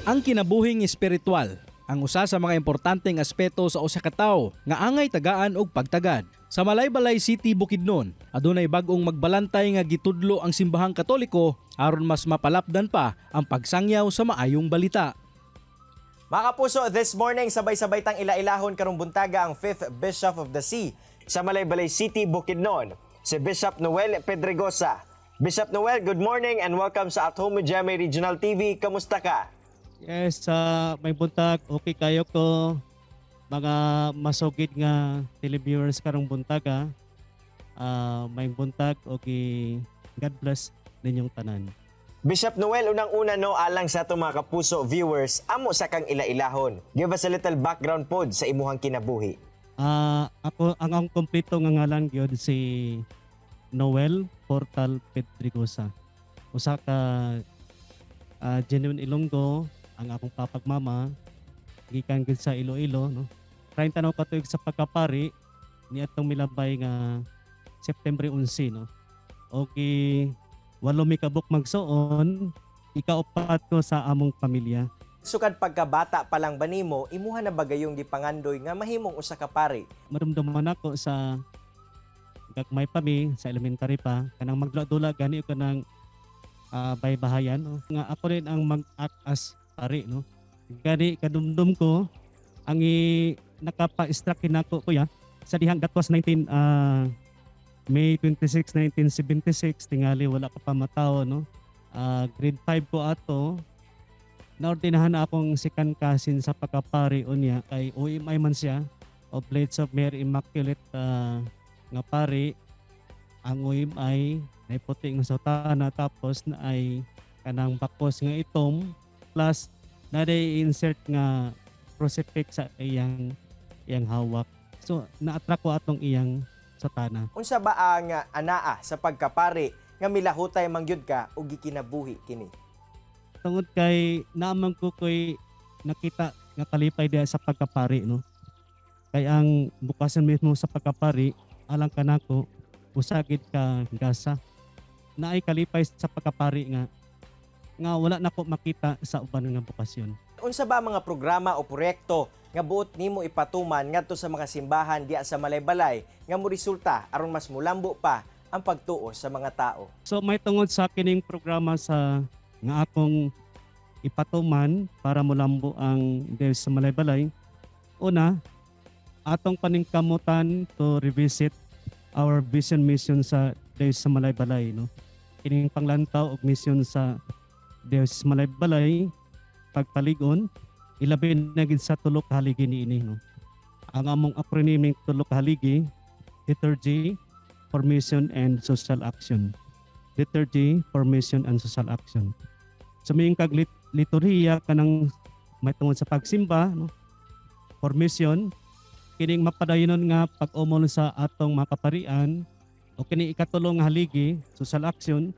Ang kinabuhing espiritual ang usa sa mga importanteng aspeto sa usa ka tawo nga angay tagaan og pagtagad. Sa Malaybalay City, Bukidnon, adunay bag-ong magbalantay nga gitudlo ang simbahang Katoliko aron mas mapalapdan pa ang pagsangyaw sa maayong balita. Mga kapuso, this morning sabay-sabay tang ila-ilahon karong buntaga ang 5th Bishop of the Sea sa Malaybalay City, Bukidnon, si Bishop Noel Pedregosa. Bishop Noel, good morning and welcome sa At Home with GMA Regional TV. Kamusta ka? Yes, may buntag, okay kayo ko. Mga masugid nga televiewers karong buntaga. May buntag, okay. God bless ninyong tanan. Bishop Noel, unang-una no, alang sa itong mga kapuso viewers, amo sa kang ila-ilahon. Give us a little background pod sa imuhang kinabuhi. Ako, ang kompleto nga ngalan gyud si Noel Portal Pedregosa. Usa ka genuine Ilonggo, ang akong papagmama, gikan gid sa Iloilo, no. 39 ka tuig sa pagkapari ni atong milabay nga September 11, no. Okay, walo mi kabuk magsuon, ikaupat ko sa among pamilya. Sukad pagkabata pa lang ba nimo, imuha na bagayong gipangandoy nga mahimong usa ka pari? Marumdaman ako sa gagmay pa mi sa elementary pa, kanang magdula-dula gani ko ng baybahayan, no. Nga ako rin ang mag-act as pari, no. Gani kadumdum ko ang nakapa-extract nako kuya sa dihang that was May 26, 1976, tingali wala ka pa matao, no. Grade 5 ko ato. Naordinahan na akong second cousin sa pagkapari unya kay OMI man siya, Oblates of Mary Immaculate nga pari. Ang OMI na puti nga sotana tapos na ay kanang bakos nga itom plus na insert nga crucifix sa iyang hawak. So na-attract ko atong iyang sotana. Unsa ba ang anaa sa pagkapari nga milahutay mangyud ka ug gikinabuhi kini? Tungod kay naamang ko ko'y nakita nga kalipay diya sa pagkapari, no. Kay ang bukasan mismo sa pagkapari alang kanako usagid ka gasa. Naay kalipay sa pagkapari nga wala nako makita sa uban nga bukasyon. Unsa ba mga programa o proyekto nga buot nimo ipatuman ngadto sa mga simbahan diya sa Malaybalay nga moresulta aron mas mulambo pa ang pagtuo sa mga tao? So may tungod sa kining programa sa nga akong ipatuman para mulambo ang Diyos sa Malaybalay. Una, atong paningkamutan to revisit our vision mission sa Diyos sa Malaybalay, no. Kining panglantaw og mission sa Diyos sa Malaybalay pagpaligon ilabi na gid sa tulo ka haligi niini, no. Ang among acronym ng tulo ka haligi, liturgy, formation and social action. Liturgy, formation and social action. So may kag liturhiya kanang may tungod sa pagsimba, no. Formation kining mapadayonon nga pag-umol sa atong mga kaparian o kini ikatulong nga haligi, social action,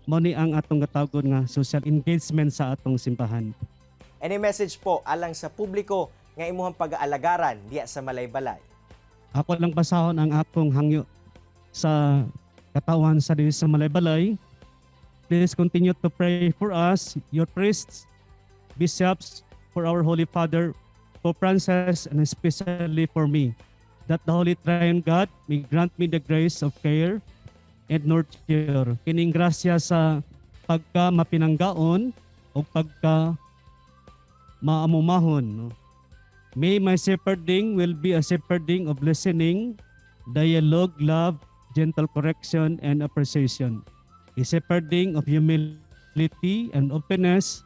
mao ni ang atong gatawgon nga social engagement sa atong simbahan. Any message po alang sa publiko nga imuhang pag-aalagaran diya sa Malaybalay? Ako lang basahon ang akong hangyo sa katawan sa Diyos sa Malaybalay. Please continue to pray for us, your priests, bishops, for our Holy Father, Pope Francis, and especially for me, that the Holy Triune God may grant me the grace of care and nurture. Kining grasya sa pagka mapinanggaon o pagka maamumahon, no? May my shepherding will be a shepherding of listening, dialogue, love, gentle correction, and appreciation. A shepherding of humility and openness,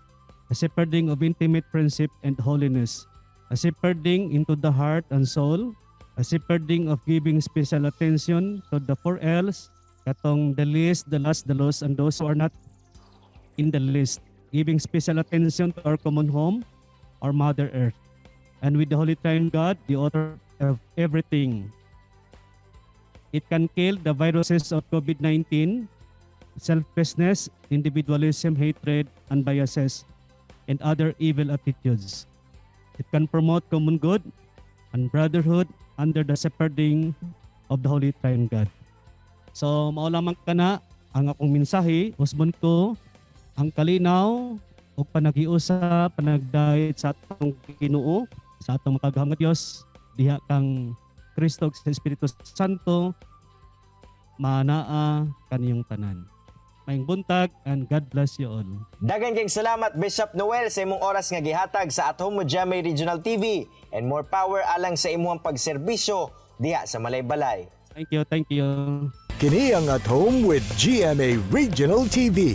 a shepherding of intimate friendship and holiness, a shepherding into the heart and soul, a shepherding of giving special attention to the 4 L's, katong the least, the last, the lost, and those who are not in the list, giving special attention to our common home, our Mother Earth, and with the Holy Triune God, the author of everything. It can kill the viruses of COVID-19, selfishness, individualism, hatred, and biases, and other evil attitudes. It can promote common good and brotherhood under the shepherding of the Holy Triune God. So, mao lamang kana ang akong mensahe. Usbon ko ang kalinaw ug panagiusa, panagdait sa atong Ginoo, sa atong makagaham nga Dios, diha kang Kristo sa Espiritu Santo, manaa kaniyong tanan. Maayong buntag and God bless you all. Daghang kayong salamat Bishop Noel sa imong oras nga gihatag sa At Home with GMA Regional TV, and more power alang sa imong pagserbisyo diha sa Malaybalay. Thank you, thank you. Kini ang At Home with GMA Regional TV.